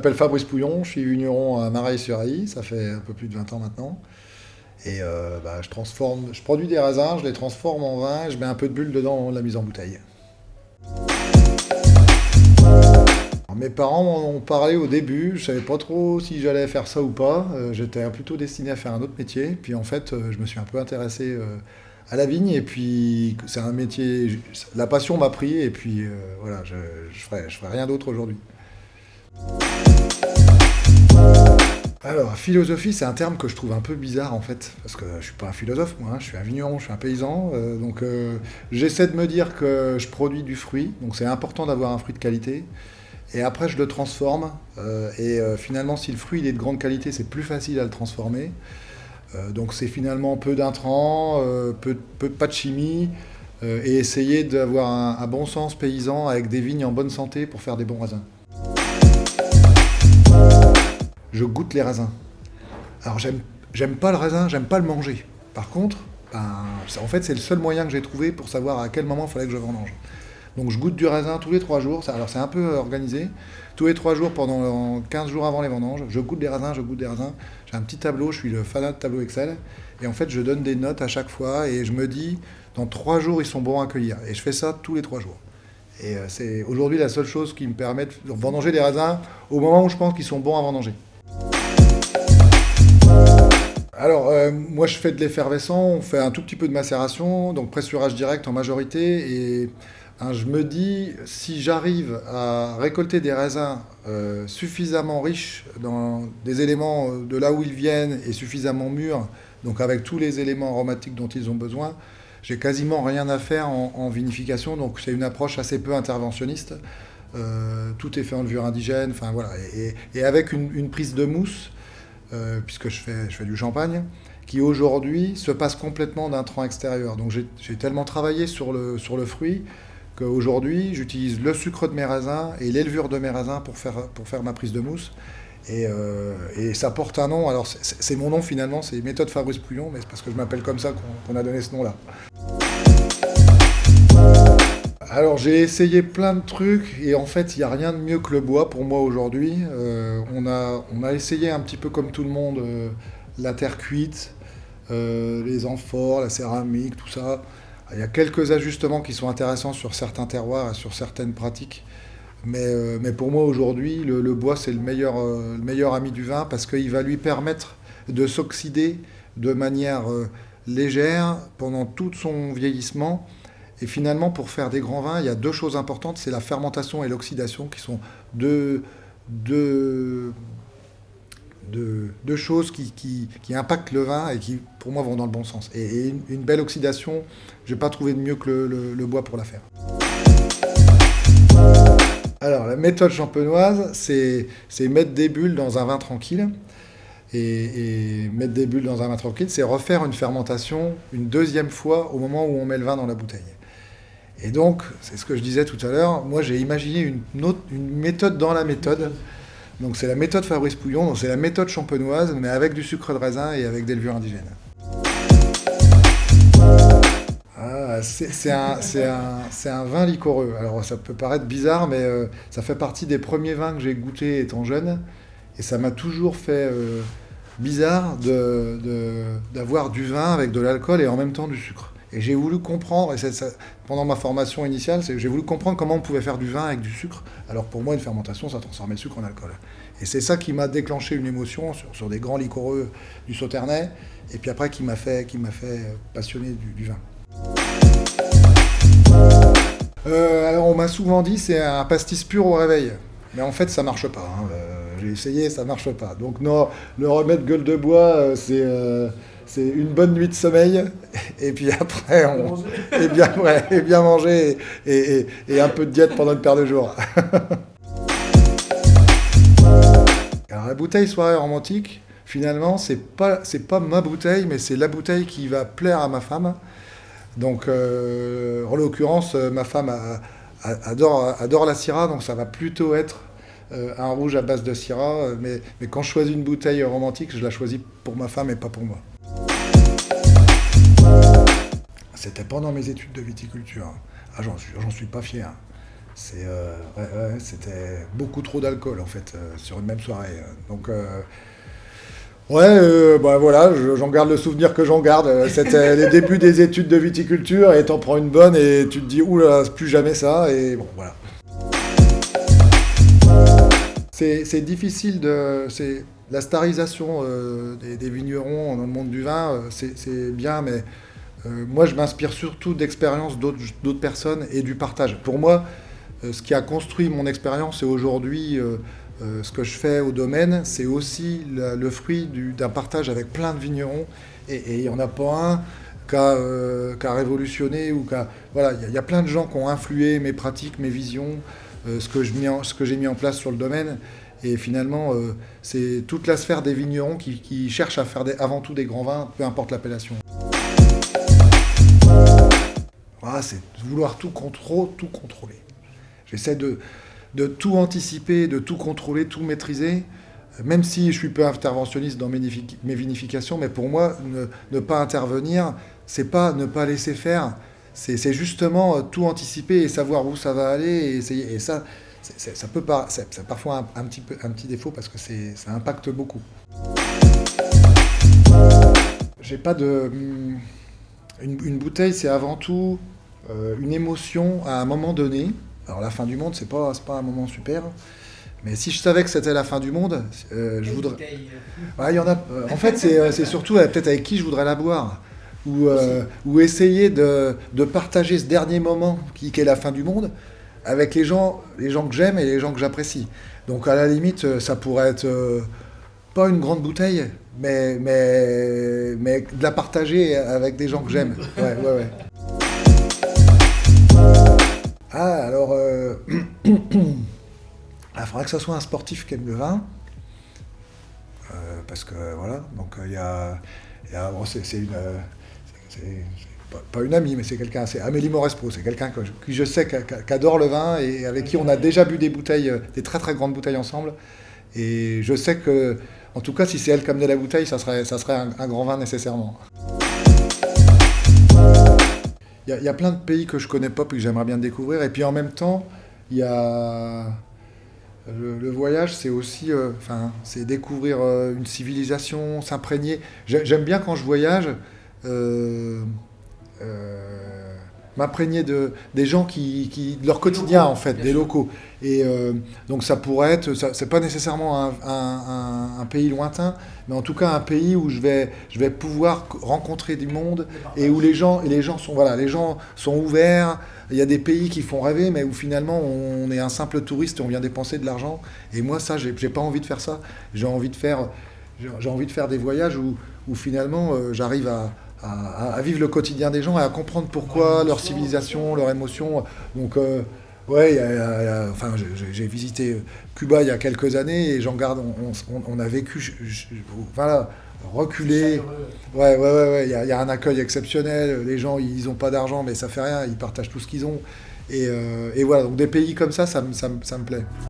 m'appelle Fabrice Pouillon, je suis vigneron à Mareil-sur-Ailly, ça fait un peu plus de 20 ans maintenant. Et je produis des raisins, je les transforme en vin, et je mets un peu de bulle dedans avant de la mise en bouteille. Alors, mes parents m'en ont parlé au début, je savais pas trop si j'allais faire ça ou pas. J'étais plutôt destiné à faire un autre métier. Puis en fait, je me suis un peu intéressé à la vigne et puis c'est un métier, la passion m'a pris et puis voilà, je ferai rien d'autre aujourd'hui. Alors, philosophie, c'est un terme que je trouve un peu bizarre en fait, parce que je suis pas un philosophe moi, hein, je suis un vigneron, je suis un paysan, j'essaie de me dire que je produis du fruit, donc c'est important d'avoir un fruit de qualité, et après je le transforme, finalement si le fruit il est de grande qualité, c'est plus facile à le transformer, donc c'est finalement peu d'intrants, pas de chimie, et essayer d'avoir un bon sens paysan avec des vignes en bonne santé pour faire des bons raisins. Je goûte les raisins. Alors j'aime pas le raisin, j'aime pas le manger. Par contre, en fait c'est le seul moyen que j'ai trouvé pour savoir à quel moment il fallait que je vendange. Donc je goûte du raisin tous les 3 jours, alors c'est un peu organisé. Tous les 3 jours pendant 15 jours avant les vendanges, je goûte des raisins, je goûte des raisins. J'ai un petit tableau, je suis le fanat de tableau Excel. Et en fait je donne des notes à chaque fois et je me dis, dans 3 jours ils sont bons à cueillir. Et je fais ça tous les 3 jours. Et c'est aujourd'hui la seule chose qui me permet de vendanger des raisins au moment où je pense qu'ils sont bons à vendanger. Alors, moi je fais de l'effervescent, on fait un tout petit peu de macération, donc pressurage direct en majorité, et je me dis, si j'arrive à récolter des raisins suffisamment riches dans des éléments de là où ils viennent et suffisamment mûrs, donc avec tous les éléments aromatiques dont ils ont besoin, j'ai quasiment rien à faire en vinification, donc c'est une approche assez peu interventionniste. Tout est fait en levure indigène, enfin voilà, et avec une prise de mousse, puisque je fais du champagne, qui aujourd'hui se passe complètement d'intrants extérieurs. Donc j'ai tellement travaillé sur le fruit qu'aujourd'hui j'utilise le sucre de mes raisins et les levures de mes raisins pour faire ma prise de mousse. Et ça porte un nom, alors c'est mon nom finalement, c'est méthode Fabrice Pouillon, mais c'est parce que je m'appelle comme ça qu'on a donné ce nom-là. Alors j'ai essayé plein de trucs et en fait il n'y a rien de mieux que le bois pour moi aujourd'hui. On a essayé un petit peu comme tout le monde la terre cuite, les amphores, la céramique, tout ça. Il y a quelques ajustements qui sont intéressants sur certains terroirs et sur certaines pratiques. Mais pour moi aujourd'hui le bois c'est le meilleur ami du vin parce qu'il va lui permettre de s'oxyder de manière légère pendant tout son vieillissement. Et finalement, pour faire des grands vins, il y a 2 choses importantes, c'est la fermentation et l'oxydation, qui sont deux choses qui impactent le vin et qui, pour moi, vont dans le bon sens. Et une belle oxydation, je n'ai pas trouvé de mieux que le bois pour la faire. Alors, la méthode champenoise, c'est mettre des bulles dans un vin tranquille. Et mettre des bulles dans un vin tranquille, c'est refaire une fermentation une 2e fois au moment où on met le vin dans la bouteille. Et donc, c'est ce que je disais tout à l'heure, moi j'ai imaginé une méthode dans la méthode. Donc c'est la méthode Fabrice Pouillon, donc c'est la méthode champenoise, mais avec du sucre de raisin et avec des levures indigènes. C'est un vin liquoreux. Alors ça peut paraître bizarre, mais ça fait partie des premiers vins que j'ai goûtés étant jeune. Et ça m'a toujours fait bizarre d'avoir du vin avec de l'alcool et en même temps du sucre. Et j'ai voulu comprendre, pendant ma formation initiale, j'ai voulu comprendre comment on pouvait faire du vin avec du sucre. Alors pour moi, une fermentation, ça transformait le sucre en alcool. Et c'est ça qui m'a déclenché une émotion sur des grands liquoreux du Sauternais, et puis après qui m'a fait passionner du vin. Alors on m'a souvent dit c'est un pastis pur au réveil. Mais en fait, ça marche pas. Hein. J'ai essayé, ça marche pas. Donc non, le remède gueule de bois, c'est une bonne nuit de sommeil, et puis après, et bien manger, et un peu de diète pendant une paire de jours. Alors la bouteille soirée romantique, finalement, c'est pas ma bouteille, mais c'est la bouteille qui va plaire à ma femme. Donc, en l'occurrence, ma femme adore la Syrah, donc ça va plutôt être un rouge à base de Syrah, mais quand je choisis une bouteille romantique, je la choisis pour ma femme et pas pour moi. C'était pendant mes études de viticulture. J'en suis pas fier. C'était beaucoup trop d'alcool en fait sur une même soirée. Donc bah voilà, j'en garde le souvenir que j'en garde. C'était les débuts des études de viticulture et t'en prends une bonne et tu te dis oula, plus jamais ça. Et bon, voilà. C'est difficile c'est la starisation des vignerons dans le monde du vin, c'est bien, mais moi je m'inspire surtout d'expériences d'autres personnes et du partage. Pour moi, ce qui a construit mon expérience et aujourd'hui ce que je fais au domaine, c'est aussi le fruit d'un partage avec plein de vignerons. Et il n'y en a pas un qui a révolutionné ou voilà, il y a plein de gens qui ont influé mes pratiques, mes visions, ce que j'ai mis en place sur le domaine. Et finalement, c'est toute la sphère des vignerons qui cherchent à faire avant tout des grands vins, peu importe l'appellation. Voilà, c'est vouloir tout contrôler. J'essaie de tout anticiper, de tout contrôler, tout maîtriser, même si je suis peu interventionniste dans mes vinifications, mais pour moi, ne pas intervenir, c'est pas ne pas laisser faire, c'est justement tout anticiper et savoir où ça va aller et essayer. Et ça, ça peut pas, c'est parfois un petit défaut parce que ça impacte beaucoup. J'ai pas de. Une bouteille, c'est avant tout une émotion à un moment donné. Alors la fin du monde, c'est pas un moment super. Mais si je savais que c'était la fin du monde, je voudrais. Ouais, il y en a. En fait, c'est surtout peut-être avec qui je voudrais la boire. Ou essayer de partager ce dernier moment qui est la fin du monde avec les gens que j'aime et les gens que j'apprécie. Donc à la limite, ça pourrait être pas une grande bouteille, mais de la partager avec des gens que j'aime. Ouais. Ah, alors, il faudra que ce soit un sportif qui aime le vin, parce que voilà, donc bon, c'est pas une amie, mais c'est quelqu'un, c'est Amélie Maurespo, c'est quelqu'un qui je sais qui adore le vin et avec qui on a déjà bu des bouteilles, des très très grandes bouteilles ensemble. Et je sais que, en tout cas, si c'est elle qui amenait la bouteille, ça serait un grand vin nécessairement. Il y a plein de pays que je connais pas et que j'aimerais bien découvrir. Et puis en même temps, il y a le voyage, c'est aussi, c'est découvrir une civilisation, s'imprégner. J'aime bien quand je voyage. euh, M'imprégner des gens de leur quotidien en fait, des locaux. Et donc ça pourrait être, c'est pas nécessairement un pays lointain, mais en tout cas un pays où je vais pouvoir rencontrer du monde et où les gens sont ouverts. Il y a des pays qui font rêver, mais où finalement on est un simple touriste et on vient dépenser de l'argent. Et moi ça, j'ai pas envie de faire ça. J'ai envie de faire des voyages où finalement j'arrive à vivre le quotidien des gens et à comprendre pourquoi leur civilisation, leurs émotions. Donc, ouais, enfin, j'ai visité Cuba il y a quelques années et j'en garde. On a vécu, voilà, reculé. Ouais. Il y a un accueil exceptionnel. Les gens, ils n'ont pas d'argent, mais ça fait rien. Ils partagent tout ce qu'ils ont. Et voilà, donc des pays comme ça me plaît.